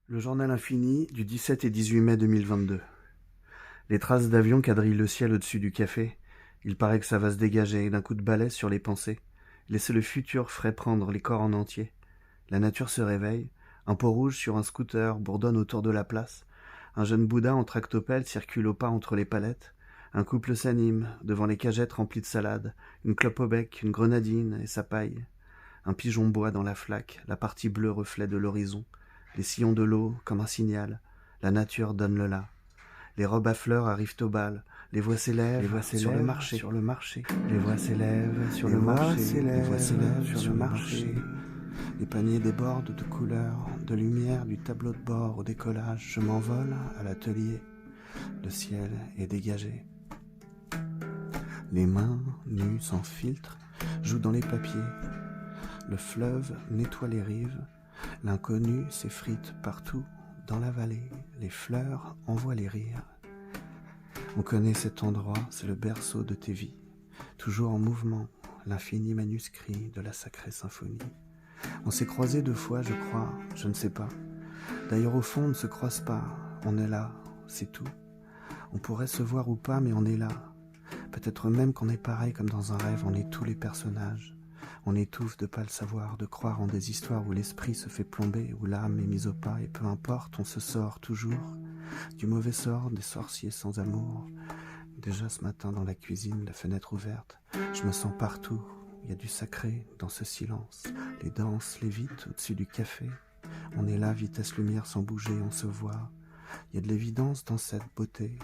Le journal infini du 17 et 18 mai 2022. Les traces d'avion quadrillent le ciel au-dessus du café. Il paraît que ça va se dégager d'un coup de balai sur les pensées. Laisser le futur frais prendre les corps en entier. La nature se réveille. Un pot rouge sur un scooter bourdonne autour de la place. Un jeune Bouddha en tractopelle circule au pas entre les palettes. Un couple s'anime devant les cagettes remplies de salade. Une clope au bec, une grenadine et sa paille. Un pigeon boit dans la flaque, la partie bleue reflet de l'horizon. Les sillons de l'eau comme un signal. La nature donne le la. Les robes à fleurs arrivent au bal. Les voix s'élèvent sur le marché. Les voix s'élèvent sur le marché. Les voix s'élèvent sur le marché. Les paniers débordent de couleurs, de lumière du tableau de bord au décollage. Je m'envole à l'atelier. Le ciel est dégagé. Les mains, nues sans filtre, jouent dans les papiers. Le fleuve nettoie les rives. L'inconnu s'effrite partout dans la vallée. Les fleurs envoient les rires. On connaît cet endroit, c'est le berceau de tes vies. Toujours en mouvement, l'infini manuscrit de la sacrée symphonie. On s'est croisés 2 fois, je crois, je ne sais pas. D'ailleurs au fond, on ne se croise pas. On est là, c'est tout. On pourrait se voir ou pas, mais on est là. Peut-être même qu'on est pareil comme dans un rêve, on est tous les personnages. On étouffe de pas le savoir, de croire en des histoires où l'esprit se fait plomber, où l'âme est mise au pas, et peu importe, on se sort toujours du mauvais sort des sorciers sans amour. Déjà ce matin dans la cuisine, la fenêtre ouverte, je me sens partout, il y a du sacré dans ce silence. Les danses lévitent au-dessus du café, on est là, vitesse lumière sans bouger, on se voit. Il y a de l'évidence dans cette beauté,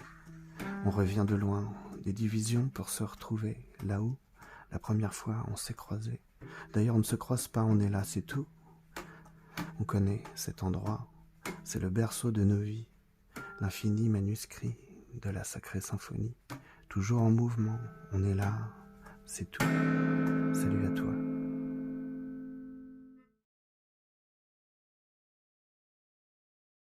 on revient de loin, des divisions pour se retrouver, là-haut, la première fois on s'est croisés. D'ailleurs on ne se croise pas, on est là, c'est tout. On connaît cet endroit, c'est le berceau de nos vies, l'infini manuscrit de la sacrée symphonie. Toujours en mouvement, on est là, c'est tout. Salut à toi.